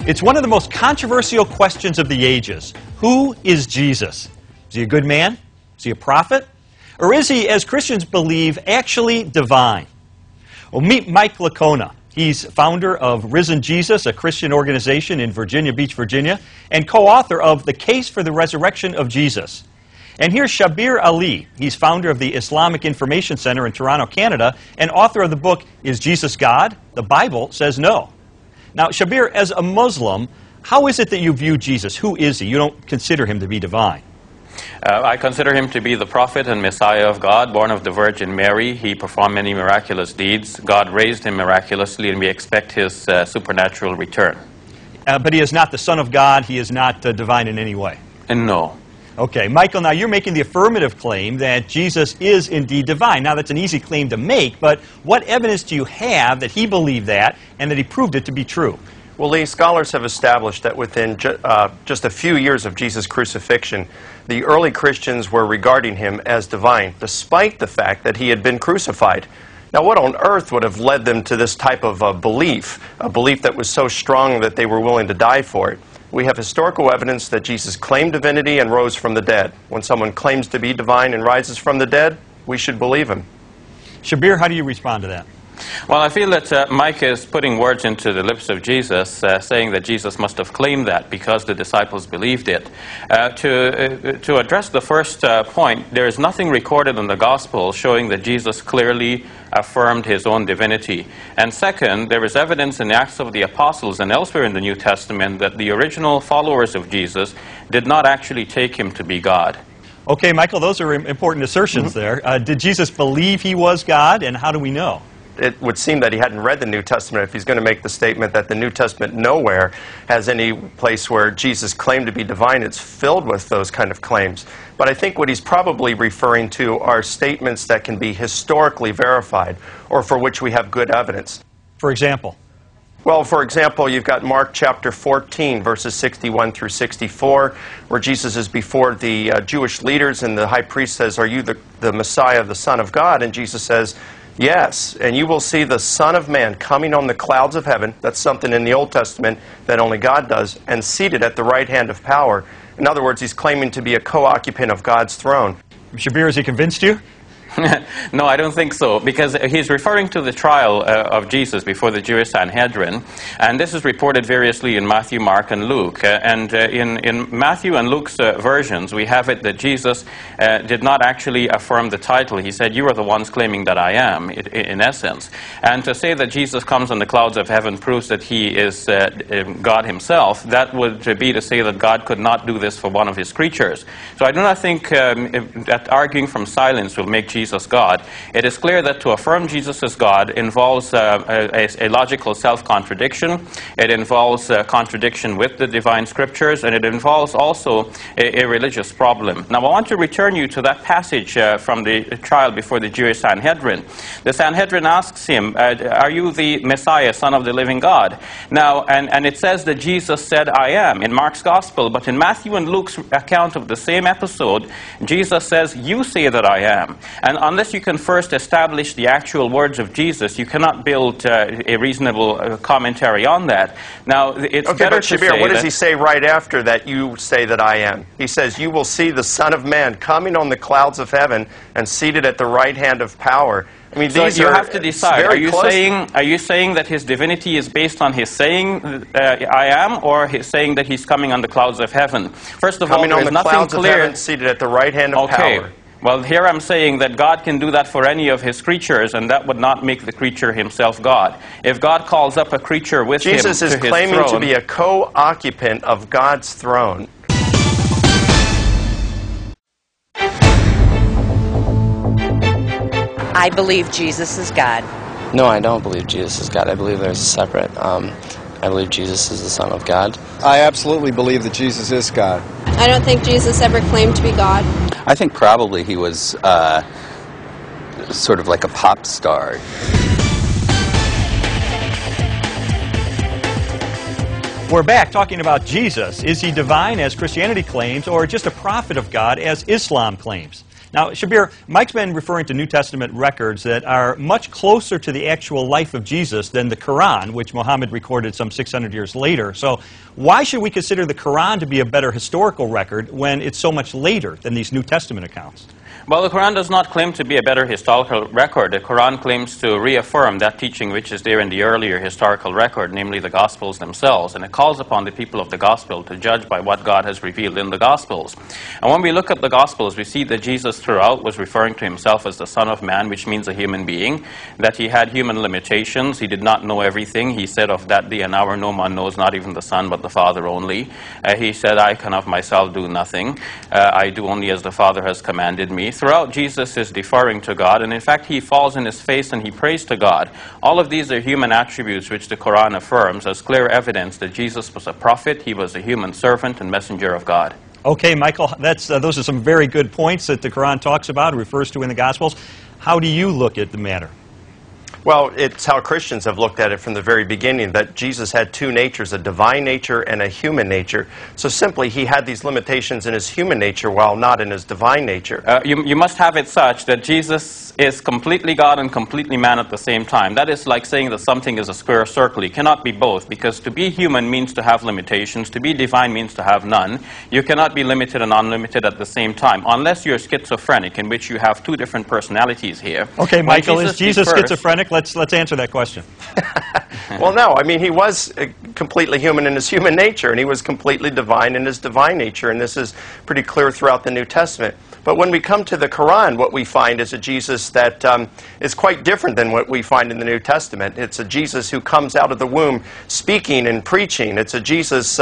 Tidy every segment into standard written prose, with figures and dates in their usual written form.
It's one of the most controversial questions of the ages. Who is Jesus? Is he a good man? Is he a prophet? Or is he, as Christians believe, actually divine? Well, meet Mike Licona. He's founder of Risen Jesus, a Christian organization in Virginia Beach, Virginia, and co-author of The Case for the Resurrection of Jesus. And here's Shabir Ali. He's founder of the Islamic Information Center in Toronto, Canada, and author of the book, Is Jesus God? The Bible Says No. Now, Shabir, as a Muslim, how is it that you view Jesus? Who is he? You don't consider him to be divine. I consider him to be the prophet and Messiah of God, born of the Virgin Mary. He performed many miraculous deeds. God raised him miraculously, and we expect his supernatural return. But he is not the Son of God. He is not divine in any way. And no. Okay, Michael, now you're making the affirmative claim that Jesus is indeed divine. Now, that's an easy claim to make, but what evidence do you have that he believed that and that he proved it to be true? Well, Lee, scholars have established that within just a few years of Jesus' crucifixion, the early Christians were regarding him as divine, despite the fact that he had been crucified. Now, what on earth would have led them to this type of a belief that was so strong that they were willing to die for it? We have historical evidence that Jesus claimed divinity and rose from the dead. When someone claims to be divine and rises from the dead, we should believe him. Shabir, how do you respond to that? Well, I feel that Mike is putting words into the lips of Jesus, saying that Jesus must have claimed that because the disciples believed it. To address the first point, there is nothing recorded in the Gospel showing that Jesus clearly affirmed his own divinity. And second, there is evidence in the Acts of the Apostles and elsewhere in the New Testament that the original followers of Jesus did not actually take him to be God. Okay, Michael, those are important assertions there. Did Jesus believe he was God, and how do we know? It would seem that he hadn't read the New Testament if he's going to make the statement that the New Testament nowhere has any place where Jesus claimed to be divine. It's filled with those kind of claims. But I think what he's probably referring to are statements that can be historically verified or for which we have good evidence. For example? Well, for example, you've got Mark chapter 14, verses 61 through 64, where Jesus is before the Jewish leaders and the high priest says, "Are you the Messiah, the Son of God?" And Jesus says, "Yes, and you will see the Son of Man coming on the clouds of heaven." That's something in the Old Testament that only God does. "And seated at the right hand of power." In other words, he's claiming to be a co-occupant of God's throne. Shabir, has he convinced you? No, I don't think so, because he's referring to the trial of Jesus before the Jewish Sanhedrin, and this is reported variously in Matthew, Mark, and Luke. In Matthew and Luke's versions, we have it that Jesus did not actually affirm the title. He said, "You are the ones claiming that I am," in essence. And to say that Jesus comes on the clouds of heaven proves that he is God himself. That would be to say that God could not do this for one of his creatures. So I do not think that arguing from silence will make Jesus God. It is clear that to affirm Jesus as God involves a logical self-contradiction. It involves contradiction with the divine scriptures, and it involves also a religious problem. Now, I want to return you to that passage from the trial before the Jewish Sanhedrin. The Sanhedrin asks him, "Are you the Messiah, Son of the living God?" Now, and it says that Jesus said, "I am," in Mark's Gospel, but in Matthew and Luke's account of the same episode, Jesus says, "You say that I am." And unless you can first establish the actual words of Jesus, you cannot build a reasonable commentary on that. Now, it's okay, better but to Shabir, say what does that he say right after that, "You say that I am"? He says, "You will see the Son of Man coming on the clouds of heaven and seated at the right hand of power." I mean, so these you are have to decide. Are you saying that his divinity is based on his saying, "I am," or his saying that he's coming on the clouds of heaven? First of all, there is nothing clouds clear. Of heaven, seated at the right hand of power. Well, here I'm saying that God can do that for any of his creatures, and that would not make the creature himself God. If God calls up a creature with him to his throne... Jesus is claiming to be a co-occupant of God's throne. I believe Jesus is God. No, I don't believe Jesus is God. I believe there's a separate... I believe Jesus is the Son of God. I absolutely believe that Jesus is God. I don't think Jesus ever claimed to be God. I think probably he was sort of like a pop star. We're back talking about Jesus. Is he divine, as Christianity claims, or just a prophet of God, as Islam claims? Now, Shabir, Mike's been referring to New Testament records that are much closer to the actual life of Jesus than the Quran, which Muhammad recorded some 600 years later. So why should we consider the Quran to be a better historical record when it's so much later than these New Testament accounts? Well, the Quran does not claim to be a better historical record. The Quran claims to reaffirm that teaching which is there in the earlier historical record, namely the Gospels themselves, and it calls upon the people of the Gospel to judge by what God has revealed in the Gospels. And when we look at the Gospels, we see that Jesus throughout was referring to himself as the Son of Man, which means a human being, that he had human limitations, he did not know everything. He said, of that day and hour no one knows, not even the Son, but the Father only. He said, I can of myself do nothing. I do only as the Father has commanded me. Throughout, Jesus is deferring to God, and in fact he falls in his face and he prays to God. All of these are human attributes which the Quran affirms as clear evidence that Jesus was a prophet, he was a human servant and messenger of God. Okay, Michael, those are some very good points that the Quran talks about, refers to in the Gospels. How do you look at the matter? Well, it's how Christians have looked at it from the very beginning, that Jesus had two natures, a divine nature and a human nature. So simply, he had these limitations in his human nature while not in his divine nature. You must have it such that Jesus is completely God and completely man at the same time. That is like saying that something is a square circle. It cannot be both, because to be human means to have limitations. To be divine means to have none. You cannot be limited and unlimited at the same time, unless you're schizophrenic, in which you have two different personalities here. Okay, Michael, is Jesus schizophrenic? Let's answer that question. Well, no. I mean, he was completely human in his human nature, and he was completely divine in his divine nature, and this is pretty clear throughout the New Testament. But when we come to the Quran, what we find is a Jesus that is quite different than what we find in the New Testament. It's a Jesus who comes out of the womb speaking and preaching. It's a Jesus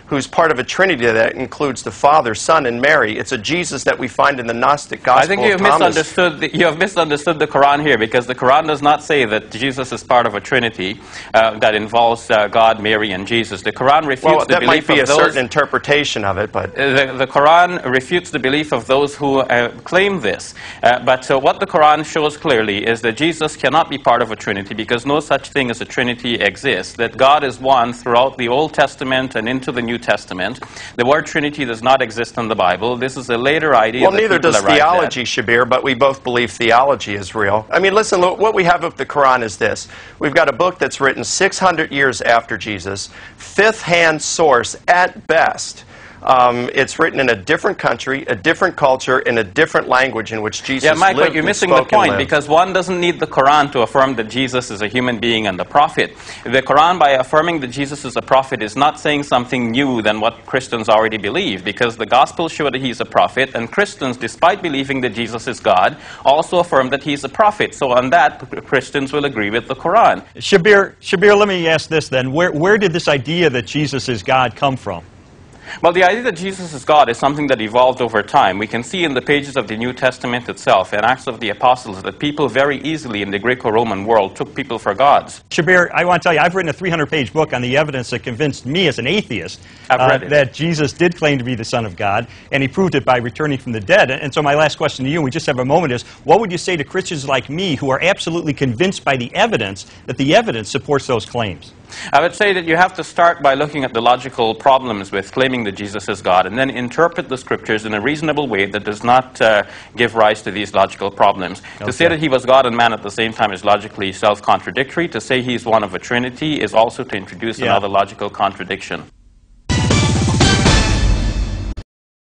who's part of a Trinity that includes the Father, Son, and Mary. It's a Jesus that we find in the Gnostic Gospel. I think you have misunderstood the Quran here, because the Quran does not say that Jesus is part of a Trinity that involves God, Mary, and Jesus. The Quran refutes the belief of those... Well, that might be a certain interpretation of it, but... The Quran refutes the belief of those who claim this. But what the Quran shows clearly is that Jesus cannot be part of a Trinity, because no such thing as a Trinity exists. That God is one throughout the Old Testament and into the New Testament. The word Trinity does not exist in the Bible. This is a later idea. Well, neither does theology, Shabir, but we both believe theology is real. I mean, listen, look, what we have of the Quran is this. We've got a book that's written 600 years after Jesus, fifth-hand source at best. It's written in a different country, a different culture, in a different language in which Jesus lived. Yeah, Mike, but you're missing the point, because one doesn't need the Quran to affirm that Jesus is a human being and a prophet. The Quran, by affirming that Jesus is a prophet, is not saying something new than what Christians already believe, because the Gospels show that he's a prophet, and Christians, despite believing that Jesus is God, also affirm that he's a prophet. So on that, Christians will agree with the Quran. Shabir, let me ask this then. Where did this idea that Jesus is God come from? Well, the idea that Jesus is God is something that evolved over time. We can see in the pages of the New Testament itself and Acts of the Apostles that people very easily in the Greco-Roman world took people for gods. Shabir, I want to tell you, I've written a 300-page book on the evidence that convinced me as an atheist that Jesus did claim to be the Son of God, and he proved it by returning from the dead. And so my last question to you, and we just have a moment, is what would you say to Christians like me who are absolutely convinced by the evidence that the evidence supports those claims? I would say that you have to start by looking at the logical problems with claiming that Jesus is God, and then interpret the Scriptures in a reasonable way that does not give rise to these logical problems. Okay. To say that he was God and man at the same time is logically self-contradictory. To say he's one of a Trinity is also to introduce another logical contradiction.